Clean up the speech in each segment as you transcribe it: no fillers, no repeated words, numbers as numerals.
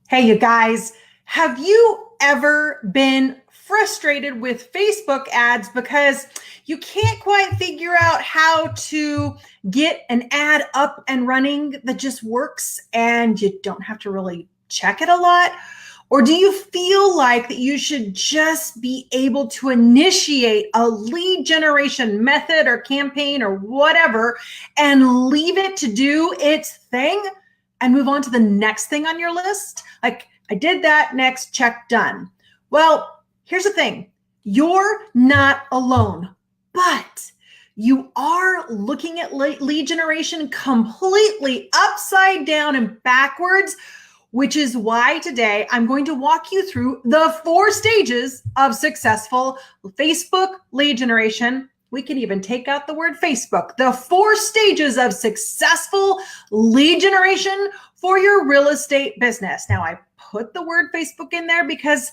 Hey, you guys, have you ever been frustrated with Facebook ads because you can't quite figure out how to get an ad up and running that just works and you don't have to really check it a lot? Or do you feel like that you should just be able to initiate a lead generation method or campaign or whatever and leave it to do its thing and move on to the next thing on your list? Like, I did that, next, check, done. Well, here's the thing. You're not alone, but you are looking at lead generation completely upside down and backwards, which is why today I'm going to walk you through the 4 stages of successful Facebook lead generation. We can even take out the word Facebook. The 4 stages of successful lead generation for your real estate business. Now, I put the word Facebook in there because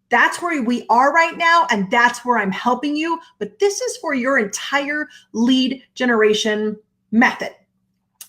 that's where we are right now, and that's where I'm helping you. But this is for your entire lead generation method,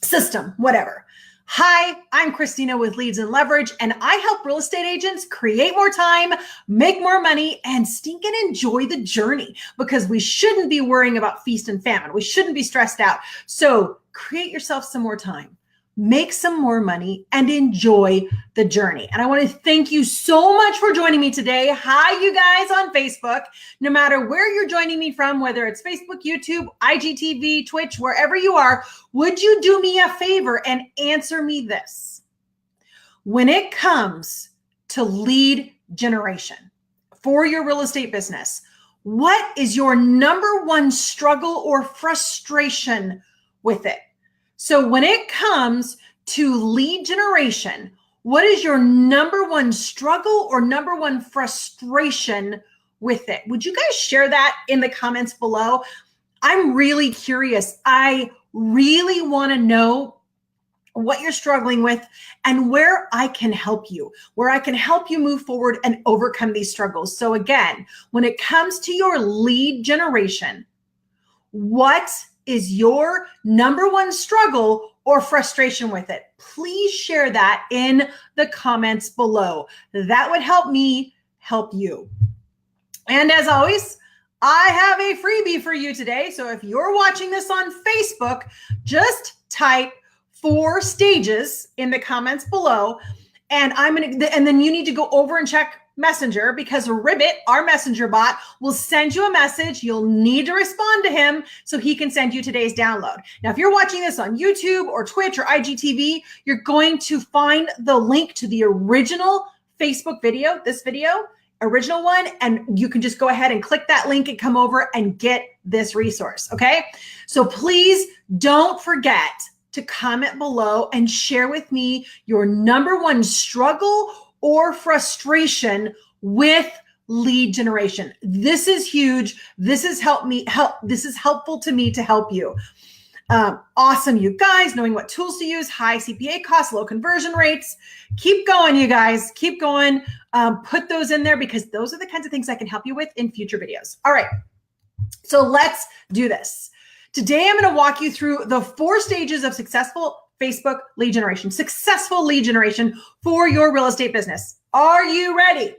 system, whatever. Hi, I'm Christina with Leads and Leverage, and I help real estate agents create more time, make more money, and stinking enjoy the journey, because we shouldn't be worrying about feast and famine. We shouldn't be stressed out. So create yourself some more time, make some more money, and enjoy the journey. And I want to thank you so much for joining me today. Hi, you guys on Facebook. No matter where you're joining me from, whether it's Facebook, YouTube, IGTV, Twitch, wherever you are, would you do me a favor and answer me this? When it comes to lead generation for your real estate business, what is your number one struggle or frustration with it? So when it comes to lead generation, what is your number one struggle or number one frustration with it? Would you guys share that in the comments below? I'm really curious. I really want to know what you're struggling with and where I can help you, move forward and overcome these struggles. So again, when it comes to your lead generation, what is your number one struggle or frustration with it? Please share that in the comments below. That would help me help you. And as always, I have a freebie for you today. So if you're watching this on Facebook, just type 4 stages in the comments below. And then you need to go over and check Messenger, because Ribbit, our messenger bot, will send you a message. You'll need to respond to him so he can send you today's download. Now, if you're watching this on YouTube or Twitch or IGTV, you're going to find the link to the original Facebook video, this video, original one, and you can just go ahead and click that link and come over and get this resource, okay? So please don't forget to comment below and share with me your number one struggle or frustration with lead generation. This is huge. This is This is helpful to me to help you. Awesome, you guys, knowing what tools to use, high CPA costs, low conversion rates. Keep going, you guys. Keep going. Put those in there, because those are the kinds of things I can help you with in future videos. All right, so let's do this. Today, I'm going to walk you through the 4 stages of successful Facebook lead generation, successful lead generation for your real estate business. Are you ready?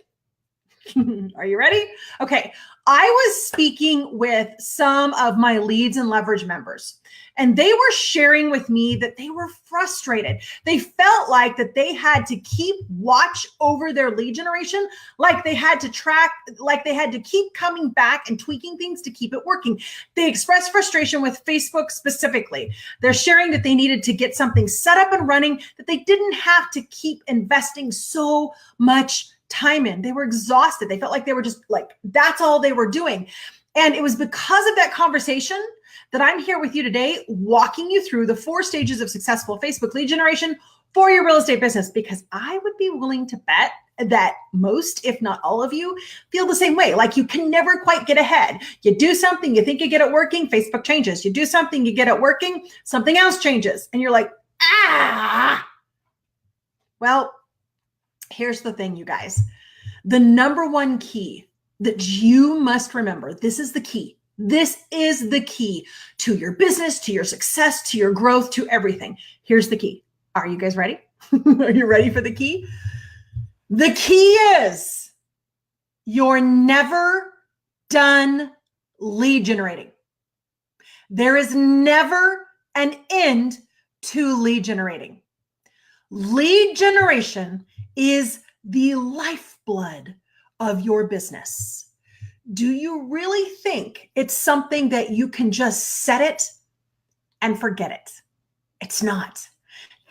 Are you ready? Okay. I was speaking with some of my Leads and Leverage members, and they were sharing with me that they were frustrated. They felt like that they had to keep watch over their lead generation, like they had to track, like they had to keep coming back and tweaking things to keep it working. They expressed frustration with Facebook specifically. They're sharing that they needed to get something set up and running, that they didn't have to keep investing so much time in. They were exhausted. They felt like they were just like, that's all they were doing. And it was because of that conversation that I'm here with you today, walking you through the 4 stages of successful Facebook lead generation for your real estate business, because I would be willing to bet that most, if not all of you, feel the same way. Like, you can never quite get ahead. You do something, you think you get it working, Facebook changes. You do something, you get it working, something else changes. And you're like, ah. Well, here's the thing, you guys. The number one key that you must remember, this is the key. This is the key to your business, to your success, to your growth, to everything. Here's the key. Are you guys ready? Are you ready for the key? The key is you're never done lead generating. There is never an end to lead generating. Lead generation is the lifeblood of your business. Do you really think it's something that you can just set it and forget it? It's not.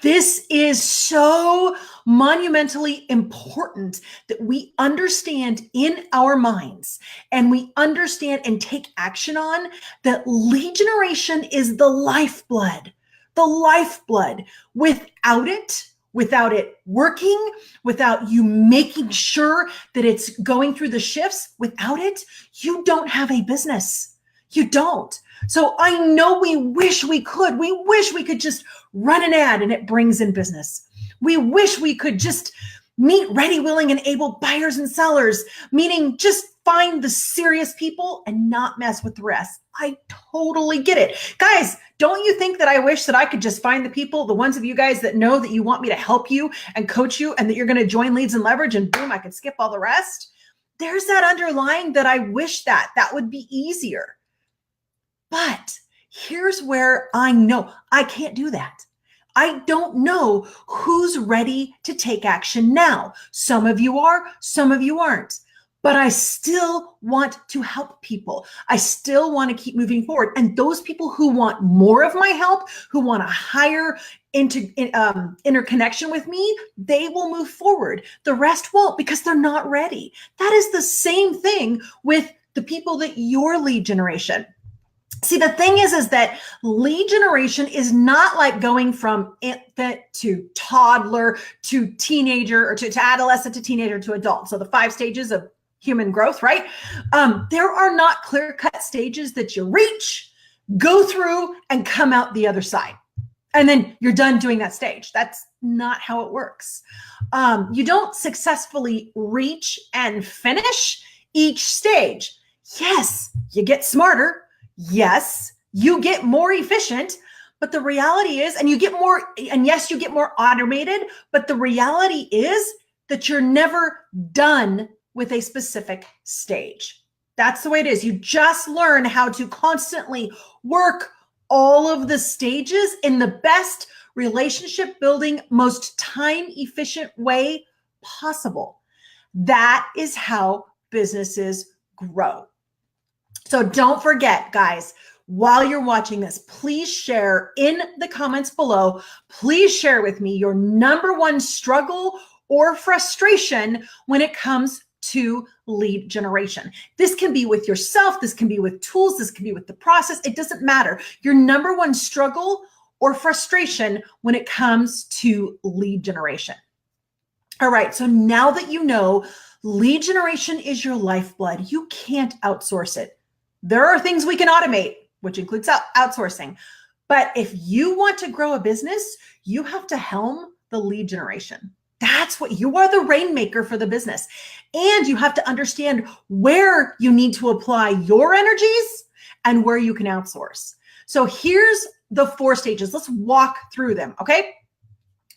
This is so monumentally important that we understand in our minds and we understand and take action on that lead generation is the lifeblood. The lifeblood. Without it working, without you making sure that it's going through the shifts, without it, you don't have a business. You don't. So I know we wish we could. We wish we could just run an ad and it brings in business. We wish we could just meet ready, willing, and able buyers and sellers, meaning just find the serious people and not mess with the rest. I totally get it. Guys, don't you think that I wish that I could just find the people, the ones of you guys that know that you want me to help you and coach you and that you're going to join Leads and Leverage and boom, I could skip all the rest? There's that underlying that I wish that would be easier. But here's where I know I can't do that. I don't know who's ready to take action now. Some of you are, some of you aren't. But I still want to help people. I still want to keep moving forward. And those people who want more of my help, who want a higher interconnection with me, they will move forward. The rest won't because they're not ready. That is the same thing with the people that your lead generation. See, the thing is that lead generation is not like going from infant to toddler to teenager or to adolescent to teenager to adult. So the 5 stages of human growth, right? There are not clear-cut stages that you reach, go through, and come out the other side. And then you're done doing that stage. That's not how it works. You don't successfully reach and finish each stage. Yes, you get smarter. Yes, you get more efficient, but the reality is, and you get more, and yes, you get more automated, but the reality is that you're never done with a specific stage. That's the way it is. You just learn how to constantly work all of the stages in the best relationship building, most time efficient way possible. That is how businesses grow. So don't forget, guys, while you're watching this, please share in the comments below. Please share with me your #1 struggle or frustration when it comes to lead generation. This can be with yourself. This can be with tools. This can be with the process. It doesn't matter. Your #1 struggle or frustration when it comes to lead generation. All right. So now that you know lead generation is your lifeblood, you can't outsource it. There are things we can automate, which includes outsourcing. But if you want to grow a business, you have to helm the lead generation. That's what you are, the rainmaker for the business. And you have to understand where you need to apply your energies and where you can outsource. So here's the 4 stages. Let's walk through them, okay?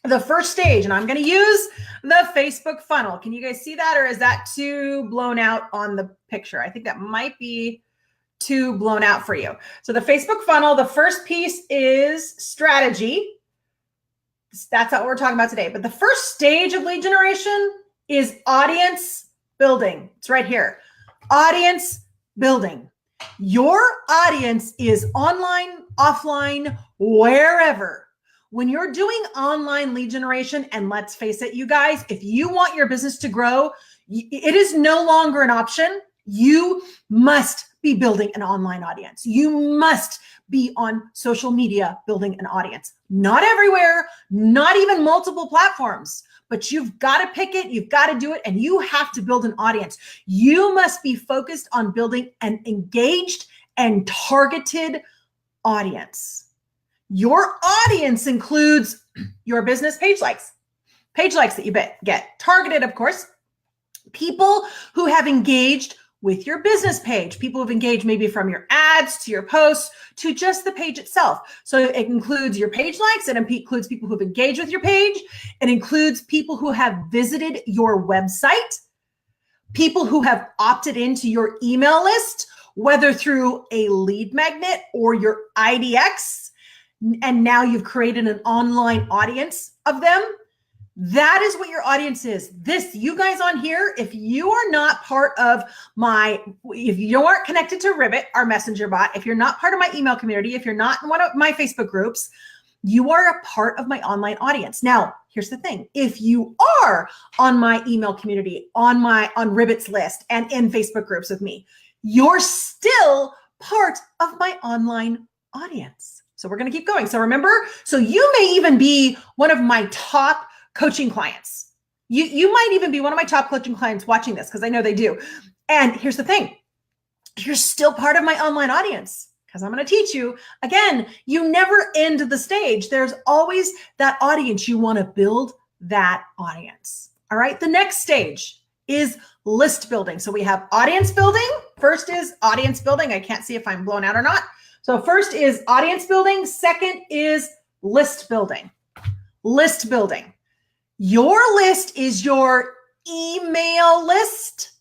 The first stage, and I'm going to use the Facebook funnel. Can you guys see that, or is that too blown out on the picture? I think that might be too blown out for you. So the Facebook funnel, the first piece is strategy. That's what we're talking about today. But the first stage of lead generation is audience building. It's right here. Audience building. Your audience is online, offline, wherever. When you're doing online lead generation, and let's face it, you guys, if you want your business to grow, it is no longer an option. You must be building an online audience. You must be on social media building an audience. Not everywhere, not even multiple platforms, but you've got to pick it, you've got to do it, and you have to build an audience. You must be focused on building an engaged and targeted audience. Your audience includes your business page likes that you get. Targeted, of course, people who have engaged with your business page. People have engaged maybe from your ads to your posts to just the page itself. So it includes your page likes. It includes people who've engaged with your page. It includes people who have visited your website, people who have opted into your email list, whether through a lead magnet or your IDX, and now you've created an online audience of them. That is what your audience is. You guys on here, if you are not part of if you aren't connected to Ribbit, our messenger bot, if you're not part of my email community, if you're not in one of my Facebook groups, you are a part of my online audience. Now, here's the thing. If you are on my email community, on Ribbit's list and in Facebook groups with me, you're still part of my online audience. So we're going to keep going. So remember, you may even be one of my top coaching clients. You might even be one of my top coaching clients watching this, because I know they do. And here's the thing. You're still part of my online audience, because I'm going to teach you. Again, you never end the stage. There's always that audience. You want to build that audience. All right. The next stage is list building. So we have audience building. First is audience building. I can't see if I'm blown out or not. So first is audience building. Second is list building. List building. Your list is your email list.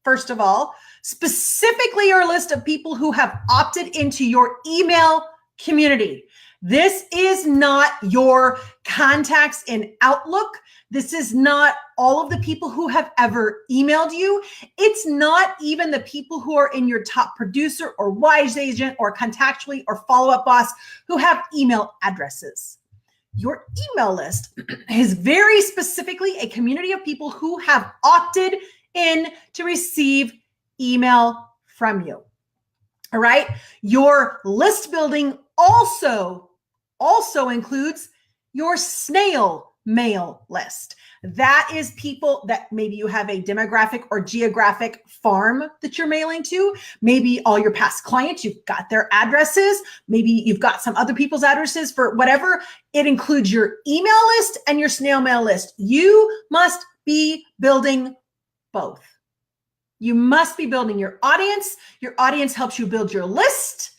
First of all, specifically your list of people who have opted into your email community. This is not your contacts in Outlook. This is not all of the people who have ever emailed you. It's not even the people who are in your top producer or wise agent or Contactually or Follow Up Boss who have email addresses. Your email list is very specifically a community of people who have opted in to receive email from you. All right. Your list building also includes your snail mail list. That is people that maybe you have a demographic or geographic farm that you're mailing to. Maybe all your past clients, you've got their addresses. Maybe you've got some other people's addresses for whatever. It includes your email list and your snail mail list. You must be building both. You must be building your audience. Your audience helps you build your list.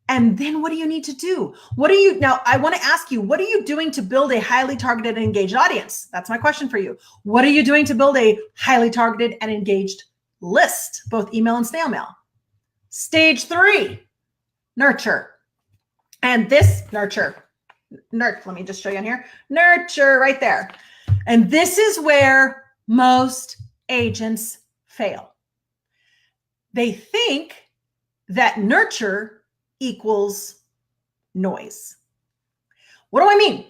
And then what do you need to do? Now I want to ask you, what are you doing to build a highly targeted and engaged audience? That's my question for you. What are you doing to build a highly targeted and engaged list, both email and snail mail? Stage 3, nurture. And this nurture, let me just show you on here. Nurture right there. And this is where most agents fail. They think that nurture equals noise. What do I mean?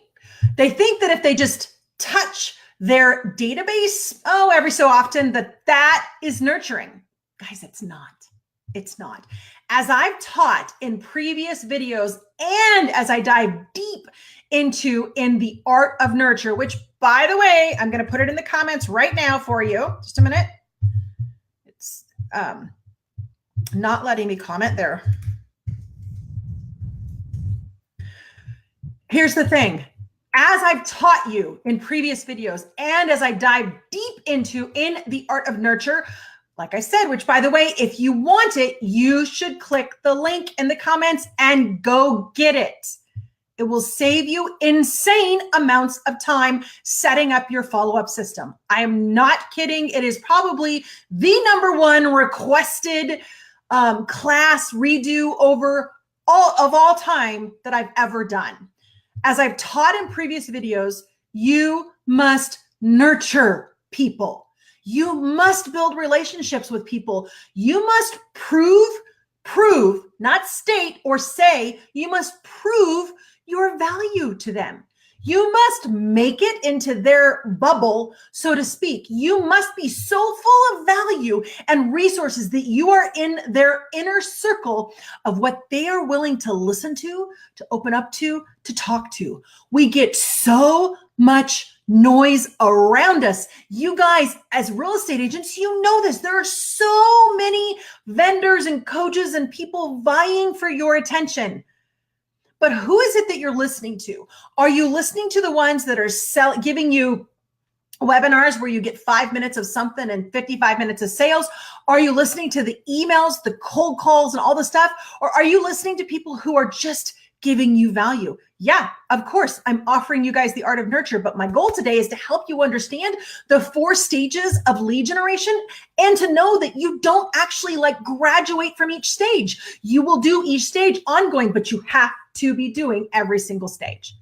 They think that if they just touch their database, every so often, that is nurturing. Guys, it's not. It's not. As I've taught in previous videos and as I dive deep into in the art of nurture, which by the way, I'm going to put it in the comments right now for you. Just a minute. It's not letting me comment there. Here's the thing. As I've taught you in previous videos and as I dive deep into in the art of nurture, like I said, which by the way, if you want it, you should click the link in the comments and go get it. It will save you insane amounts of time setting up your follow-up system. I am not kidding. It is probably the number one requested class redo over all time that I've ever done. As I've taught in previous videos, you must nurture people. You must build relationships with people. You must prove, not state or say, you must prove your value to them. You must make it into their bubble, so to speak. You must be so full of value and resources that you are in their inner circle of what they are willing to listen to open up to talk to. We get so much noise around us. You guys, as real estate agents, you know this. There are so many vendors and coaches and people vying for your attention. But who is it that you're listening to? Are you listening to the ones that are giving you webinars where you get 5 minutes of something and 55 minutes of sales? Are you listening to the emails, the cold calls, and all the stuff? Or are you listening to people who are just giving you value? Yeah, of course, I'm offering you guys the art of nurture, but my goal today is to help you understand the 4 stages of lead generation and to know that you don't actually like graduate from each stage. You will do each stage ongoing, but you have to be doing every single stage.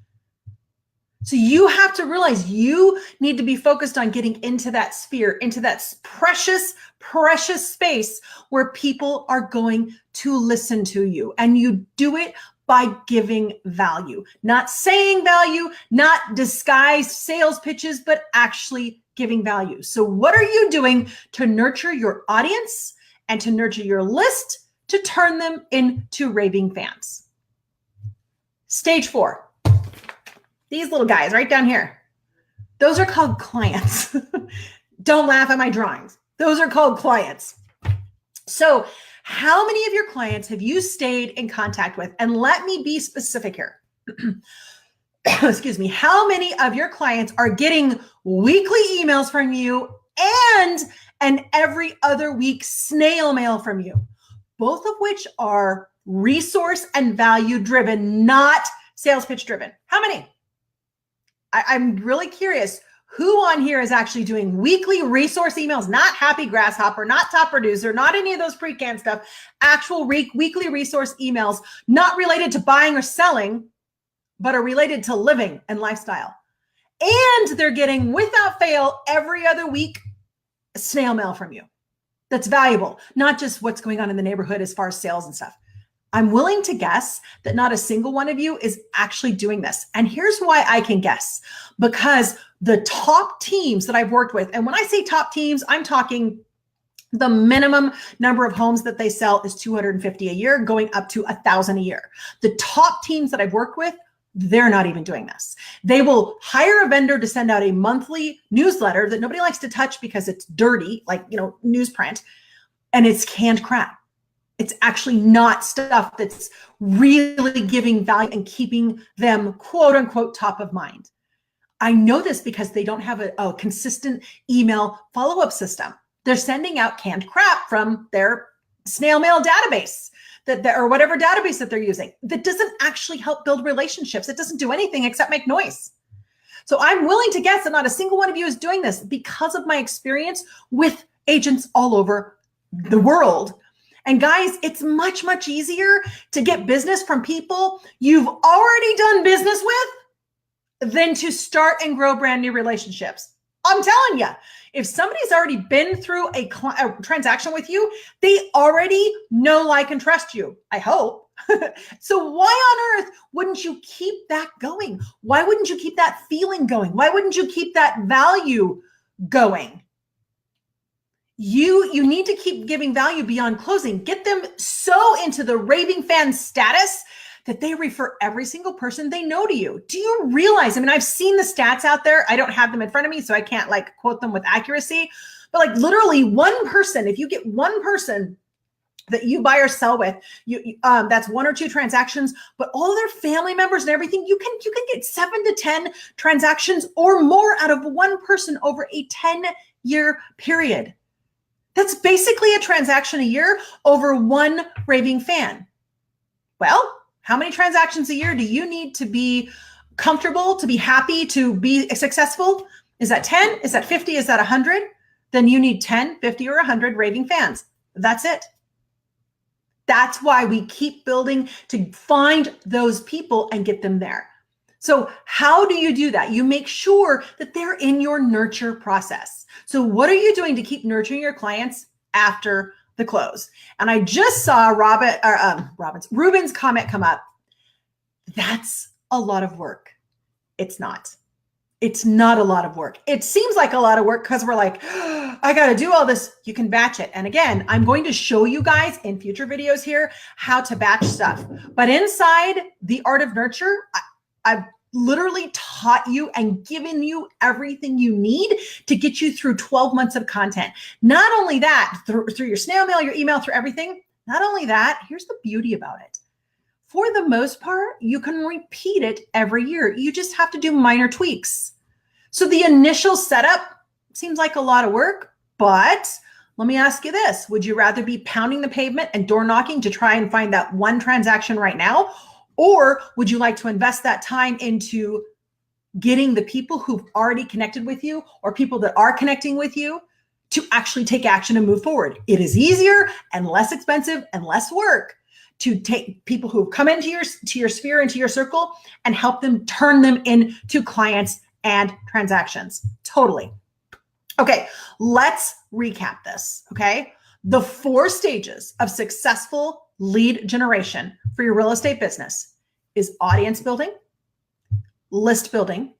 So you have to realize you need to be focused on getting into that sphere, into that precious, precious space where people are going to listen to you. And you do it by giving value, not saying value, not disguised sales pitches, but actually giving value. So what are you doing to nurture your audience and to nurture your list to turn them into raving fans? Stage 4. These little guys right down here, those are called clients. Don't laugh at my drawings. Those are called clients. So how many of your clients have you stayed in contact with? And let me be specific here. Excuse me. How many of your clients are getting weekly emails from you and an every other week snail mail from you? Both of which are resource and value driven, not sales pitch driven. How many? I'm really curious who on here is actually doing weekly resource emails, not Happy Grasshopper, not Top Producer, not any of those pre-canned stuff, actual weekly resource emails, not related to buying or selling, but are related to living and lifestyle. And they're getting, without fail, every other week, snail mail from you. That's valuable, not just what's going on in the neighborhood as far as sales and stuff. I'm willing to guess that not a single one of you is actually doing this. And here's why I can guess. Because the top teams that I've worked with, and when I say top teams, I'm talking the minimum number of homes that they sell is 250 a year, going up to 1,000 a year. The top teams that I've worked with, they're not even doing this. They will hire a vendor to send out a monthly newsletter that nobody likes to touch because it's dirty, like, newsprint, and it's canned crap. It's actually not stuff that's really giving value and keeping them quote unquote top of mind. I know this because they don't have a consistent email follow-up system. They're sending out canned crap from their snail mail database or whatever database that they're using that doesn't actually help build relationships. It doesn't do anything except make noise. So I'm willing to guess that not a single one of you is doing this because of my experience with agents all over the world. And guys, it's much, much easier to get business from people you've already done business with than to start and grow brand new relationships. I'm telling you, if somebody's already been through a transaction with you, they already know, like, and trust you, I hope. So why on earth wouldn't you keep that going? Why wouldn't you keep that feeling going? Why wouldn't you keep that value going? You need to keep giving value beyond closing. Get them so into the raving fan status that they refer every single person they know to you. Do you realize? I mean, I've seen the stats out there. I don't have them in front of me, so I can't quote them with accuracy. But literally one person, if you get one person that you buy or sell with, that's 1 or 2 transactions, but all their family members and everything, you can get 7 to 10 transactions or more out of one person over a 10-year period. That's basically a transaction a year over one raving fan. Well, how many transactions a year do you need to be comfortable, to be happy, to be successful? Is that 10? Is that 50? Is that 100? Then you need 10, 50, or 100 raving fans. That's it. That's why we keep building to find those people and get them there. So how do you do that? You make sure that they're in your nurture process. So what are you doing to keep nurturing your clients after the close? And I just saw Ruben's comment come up. That's a lot of work. It's not. It's not a lot of work. It seems like a lot of work because we're like, oh, I got to do all this. You can batch it. And again, I'm going to show you guys in future videos here how to batch stuff. But inside the art of nurture, I've literally taught you and given you everything you need to get you through 12 months of content. Not only that, through your snail mail, your email, through everything. Not only that, here's the beauty about it. For the most part, you can repeat it every year. You just have to do minor tweaks. So the initial setup seems like a lot of work, but let me ask you this. Would you rather be pounding the pavement and door knocking to try and find that one transaction right now? Or would you like to invest that time into getting the people who've already connected with you or people that are connecting with you to actually take action and move forward? It is easier and less expensive and less work to take people who've come into your sphere, into your circle, and help them turn them into clients and transactions. Totally. Okay, let's recap this, okay? The 4 stages of successful lead generation for your real estate business is audience building, list building,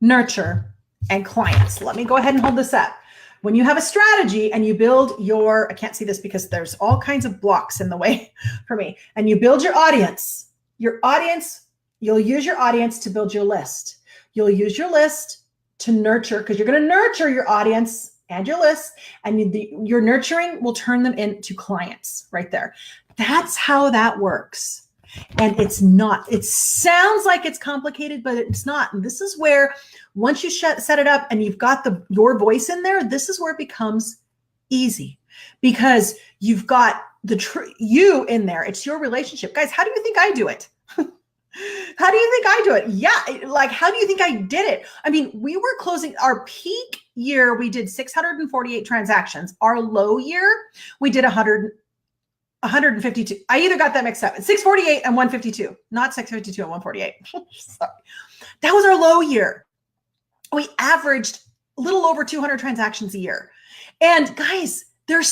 nurture, and clients. Let me go ahead and hold this up. When you have a strategy and you build your, I can't see this because there's all kinds of blocks in the way for me, and you build your audience, you'll use your audience to build your list. You'll use your list to nurture, because you're going to nurture your audience and your list, and your nurturing will turn them into clients right there. That's how that works. And it sounds like it's complicated, but it's not. And this is where, once you set it up and you've got your voice in there, this is where it becomes easy, because you've got you in there. It's your relationship. Guys, how do you think I do it? How do you think I do it? Yeah. Like, how do you think I did it? I mean, we were closing our peak year. We did 648 transactions. Our low year, we did 152. I either got that mixed up. 648 and 152, not 652 and 148. Sorry. That was our low year. We averaged a little over 200 transactions a year. And guys, they're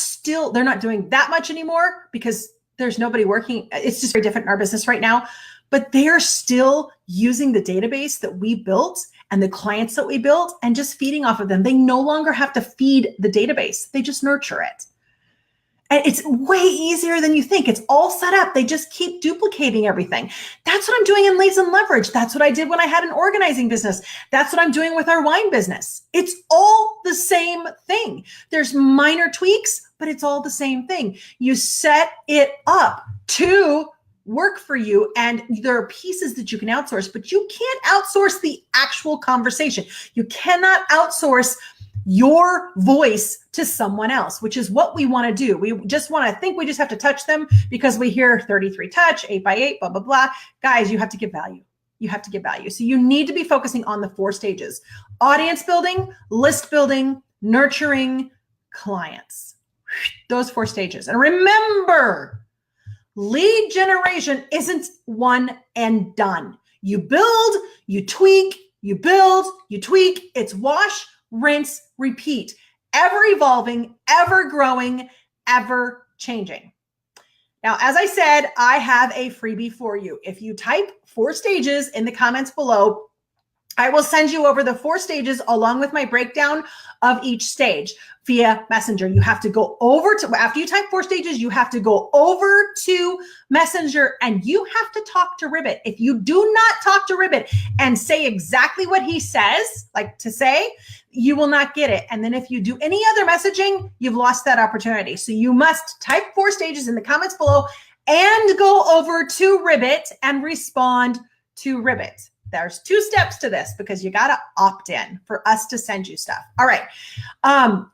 not doing that much anymore because there's nobody working. It's just very different in our business right now. But they're still using the database that we built and the clients that we built and just feeding off of them. They no longer have to feed the database. They just nurture it. And it's way easier than you think. It's all set up. They just keep duplicating everything. That's what I'm doing in Leads and Leverage. That's what I did when I had an organizing business. That's what I'm doing with our wine business. It's all the same thing. There's minor tweaks, but it's all the same thing. You set it up to work for you, and there are pieces that you can outsource, but you can't outsource the actual conversation. You cannot outsource your voice to someone else, which is what we want to do. We just have to touch them because we hear 33 touch, 8x8, blah, blah, blah. Guys, you have to give value. You have to give value. So you need to be focusing on the 4 stages: audience building, list building, nurturing, clients. Those 4 stages. And remember, lead generation isn't one and done. You build, you tweak, you build, you tweak. It's wash, rinse, repeat. Ever evolving, ever growing, ever changing. Now, as I said, I have a freebie for you. If you type 4 stages in the comments below, I will send you over the 4 stages along with my breakdown of each stage via Messenger. You have to go over to, after you type 4 stages, you have to go over to Messenger and you have to talk to Ribbit. If you do not talk to Ribbit and say exactly what he says, like to say, you will not get it. And then if you do any other messaging, you've lost that opportunity. So you must type 4 stages in the comments below and go over to Ribbit and respond to Ribbit. There's 2 steps to this because you got to opt in for us to send you stuff. All right.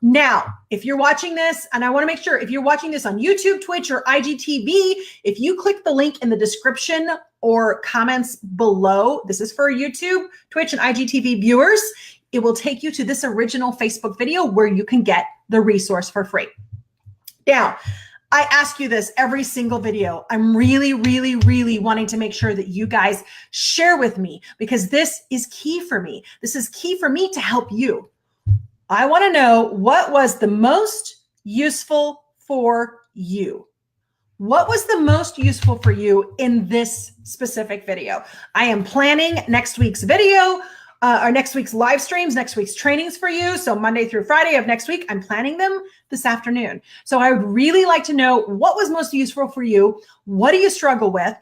Now, if you're watching this, and I want to make sure if you're watching this on YouTube, Twitch, or IGTV, if you click the link in the description or comments below, this is for YouTube, Twitch, and IGTV viewers, it will take you to this original Facebook video where you can get the resource for free. Now, I ask you this every single video. I'm really, really, really wanting to make sure that you guys share with me because this is key for me. This is key for me to help you. I want to know what was the most useful for you. What was the most useful for you in this specific video? I am planning next week's video, or next week's live streams, next week's trainings for you. So Monday through Friday of next week, I'm planning them this afternoon. So I would really like to know what was most useful for you. What do you struggle with?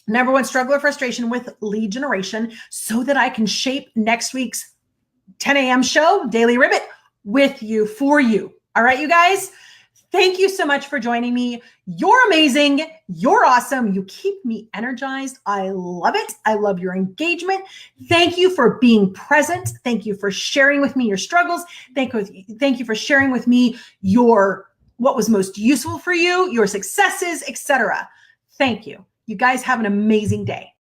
Number 1, struggle or frustration with lead generation so that I can shape next week's 10 a.m. show, Daily Ribbit, with you, for you. All right, you guys. Thank you so much for joining me. You're amazing. You're awesome. You keep me energized. I love it. I love your engagement. Thank you for being present. Thank you for sharing with me your struggles. Thank you for sharing with me what was most useful for you, your successes, etc. Thank you. You guys have an amazing day.